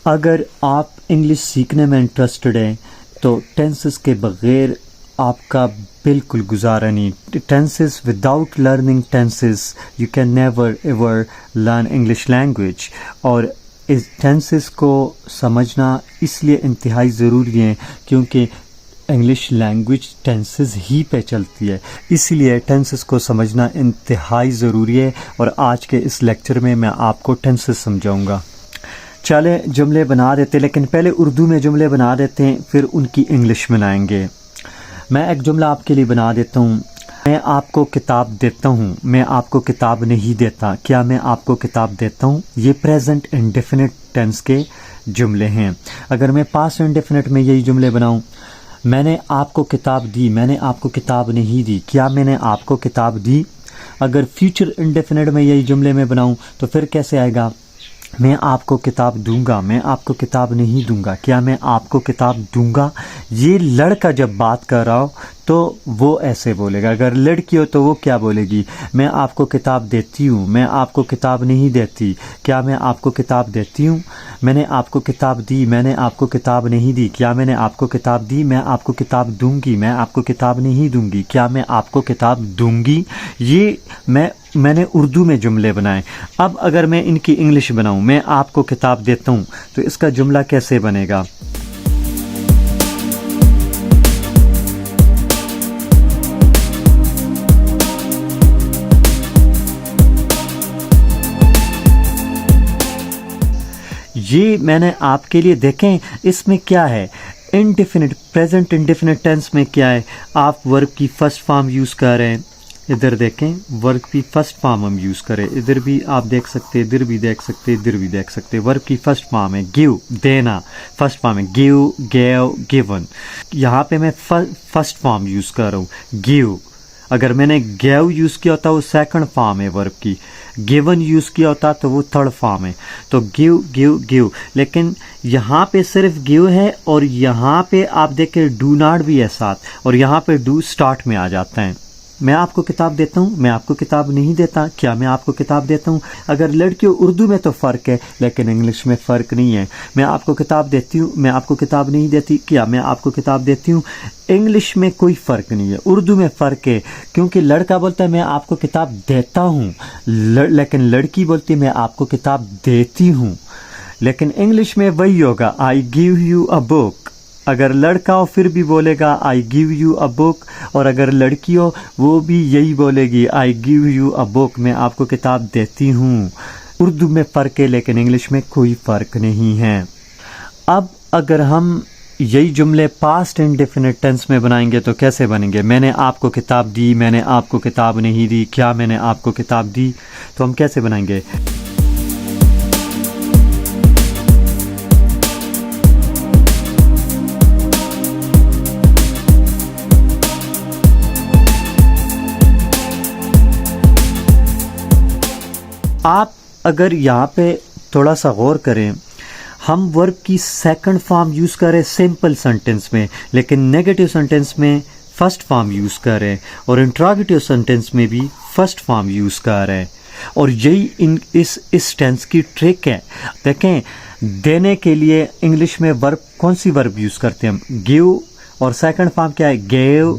اگر آپ انگلش سیکھنے میں انٹرسٹڈ ہیں تو ٹینسز کے بغیر آپ کا بالکل گزارا نہیں. Tenses without learning tenses you can never ever learn English language. اور اس ٹینسز کو سمجھنا اس لیے انتہائی ضروری ہے کیونکہ انگلش لینگویج ٹینسز ہی پہ چلتی ہے، اسی لیے ٹینسز کو سمجھنا انتہائی ضروری ہے. اور آج کے اس لیکچر میں آپ کو ٹینسز سمجھاؤں گا. چلیں جملے بنا دیتے، لیکن پہلے اردو میں جملے بنا دیتے ہیں، پھر ان کی انگلش بنائیں گے. میں ایک جملہ آپ کے لیے بنا دیتا ہوں. میں آپ کو کتاب دیتا ہوں، میں آپ کو کتاب نہیں دیتا. کیا میں آپ کو کتاب دیتا ہوں؟ یہ پریزنٹ انڈیفینٹ ٹینس کے جملے ہیں. اگر میں پاسٹ انڈیفینٹ میں یہی جملے بناؤں، میں نے آپ کو کتاب دی، میں نے آپ کو کتاب نہیں دی. کیا میں نے آپ کو کتاب دی؟ اگر فیوچر انڈیفینٹ میں یہی جملے میں بناؤں تو پھر کیسے آئے گا؟ میں آپ کو کتاب دوں گا، میں آپ کو کتاب نہیں دوں گا. کیا میں آپ کو کتاب دوں گا؟ یہ لڑکا جب بات کر رہا ہو تو وہ ایسے بولے گا. اگر لڑکی ہو تو وہ کیا بولے گی؟ میں آپ کو کتاب دیتی ہوں، میں آپ کو کتاب نہیں دیتی. کیا میں آپ کو کتاب دیتی ہوں؟ میں نے آپ کو کتاب دی، میں نے آپ کو کتاب نہیں دی. کیا میں نے آپ کو کتاب دی؟ میں آپ کو کتاب دوں گی، میں آپ کو کتاب نہیں دوں گی. کیا میں آپ کو کتاب دوں گی؟ یہ میں نے اردو میں جملے بنائے. اب اگر میں ان کی انگلش بناؤں، میں آپ کو کتاب دیتا ہوں، تو اس کا جملہ کیسے بنے گا؟ یہ میں نے آپ کے لیے دیکھیں اس میں کیا ہے. انڈیفینٹ پریزنٹ انڈیفینٹ ٹینس میں کیا ہے؟ آپ ورب کی فرسٹ فارم یوز کر رہے ہیں. ادھر دیکھیں ورب کی فرسٹ فارم ہم یوز کریں. ادھر بھی آپ دیکھ سکتے، ادھر بھی دیکھ سکتے، ادھر بھی دیکھ سکتے. ورب کی فرسٹ فارم ہے گیو، دینا. فرسٹ فارم ہے گیو، گیو، گیون. یہاں پہ میں فرسٹ فارم یوز کر رہا ہوں گیو. اگر میں نے گیو یوز کیا ہوتا وہ سیکنڈ فارم ہے ورب کی. گیون یوز کیا ہوتا تو وہ تھرڈ فارم ہے. تو گیو گیو گیو، لیکن یہاں پہ صرف گیو ہے اور یہاں پہ آپ دیکھیں ڈو ناٹ بھی ہے ساتھ، اور یہاں پہ ڈو سٹارٹ میں آ جاتا ہے. میں آپ کو کتاب دیتا ہوں، میں آپ کو کتاب نہیں دیتا. کیا میں آپ کو کتاب دیتا ہوں؟ اگر لڑکیوں اردو میں تو فرق ہے لیکن انگلش میں فرق نہیں ہے. میں آپ کو کتاب دیتی ہوں، میں آپ کو کتاب نہیں دیتی. کیا میں آپ کو کتاب دیتی ہوں؟ انگلش میں کوئی فرق نہیں ہے، اردو میں فرق ہے کیونکہ لڑکا بولتا ہے میں آپ کو کتاب دیتا ہوں، لیکن لڑکی بولتی ہے میں آپ کو کتاب دیتی ہوں. لیکن انگلش میں وہی ہوگا آئی گیو یو اے بک. اگر لڑکا ہو پھر بھی بولے گا آئی گیو یو اے بک، اور اگر لڑکی ہو وہ بھی یہی بولے گی آئی گیو یو اے بک، میں آپ کو کتاب دیتی ہوں. اردو میں فرق ہے لیکن انگلش میں کوئی فرق نہیں ہے. اب اگر ہم یہی جملے پاسٹ انڈیفینٹ ٹینس میں بنائیں گے تو کیسے بنیں گے؟ میں نے آپ کو کتاب دی، میں نے آپ کو کتاب نہیں دی. کیا میں نے آپ کو کتاب دی؟ تو ہم کیسے بنائیں گے؟ آپ اگر یہاں پہ تھوڑا سا غور کریں، ہم ورب کی سیکنڈ فارم یوز کر رہے سمپل سینٹنس میں، لیکن نیگیٹو سینٹنس میں فرسٹ فارم یوز کر رہے ہیں، اور انٹراگیٹو سینٹنس میں بھی فرسٹ فارم یوز کر رہے ہیں. اور یہی اس ٹینس کی ٹرک ہے. دیکھیں دینے کے لیے انگلش میں ورب کون سی ورب یوز کرتے ہیں ہم؟ گیو، اور سیکنڈ فارم کیا ہے؟ گیو،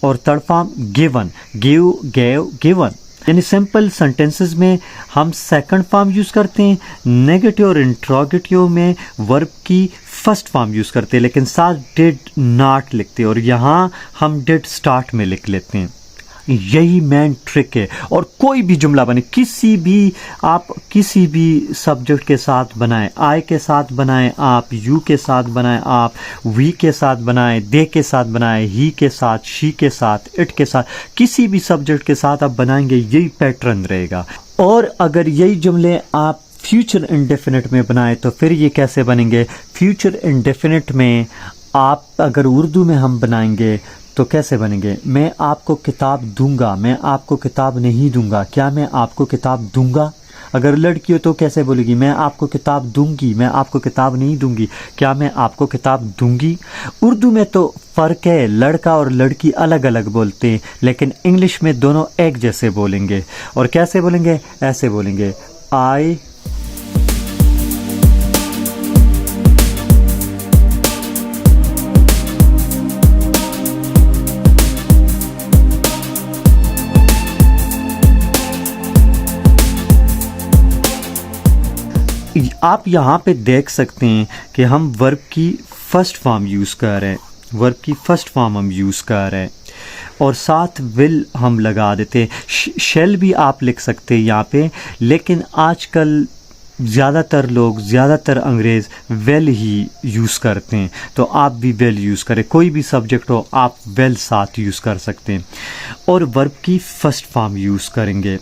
اور third form given. Give, give, given. یعنی سمپل سینٹنسز میں ہم سیکنڈ فارم یوز کرتے ہیں، نیگیٹو اور انٹراگیٹو میں ورب کی فرسٹ فارم یوز کرتے ہیں لیکن ساتھ ڈیڈ ناٹ لکھتے ہیں، اور یہاں ہم ڈیڈ سٹارٹ میں لکھ لیتے ہیں. یہی مین ٹرک ہے. اور کوئی بھی جملہ بنے، آپ کسی بھی سبجیکٹ کے ساتھ بنائیں، آئی کے ساتھ بنائیں، آپ یو کے ساتھ بنائیں، آپ وی کے ساتھ بنائیں، دے کے ساتھ بنائیں، ہی کے ساتھ، شی کے ساتھ، اٹ کے ساتھ، کسی بھی سبجیکٹ کے ساتھ آپ بنائیں گے یہی پیٹرن رہے گا. اور اگر یہی جملے آپ فیوچر انڈیفینٹ میں بنائیں تو پھر یہ کیسے بنیں گے؟ فیوچر انڈیفینٹ میں آپ اگر اردو میں ہم بنائیں گے تو کیسے بنیں گے؟ میں آپ کو کتاب دوں گا، میں آپ کو کتاب نہیں دوں گا. کیا میں آپ کو کتاب دوں گا؟ اگر لڑکی ہو تو کیسے بولے گی؟ میں آپ کو کتاب دوں گی، میں آپ کو کتاب نہیں دوں گی. کیا میں آپ کو کتاب دوں گی؟ اردو میں تو فرق ہے، لڑکا اور لڑکی الگ الگ بولتے ہیں، لیکن انگلش میں دونوں ایک جیسے بولیں گے. اور کیسے بولیں گے؟ ایسے بولیں گے آئی آپ یہاں پہ دیکھ سکتے ہیں کہ ہم ورب کی فرسٹ فارم یوز کر رہے ہیں، ورب کی فرسٹ فارم ہم یوز کر رہے ہیں اور ساتھ ول ہم لگا دیتے ہیں. شیل بھی آپ لکھ سکتے ہیں یہاں پہ، لیکن آج کل زیادہ تر لوگ، زیادہ تر انگریز ویل ہی یوز کرتے ہیں، تو آپ بھی ویل یوز کریں. کوئی بھی سبجیکٹ ہو آپ ویل ساتھ یوز کر سکتے ہیں اور ورب کی فرسٹ فارم یوز کریں گے.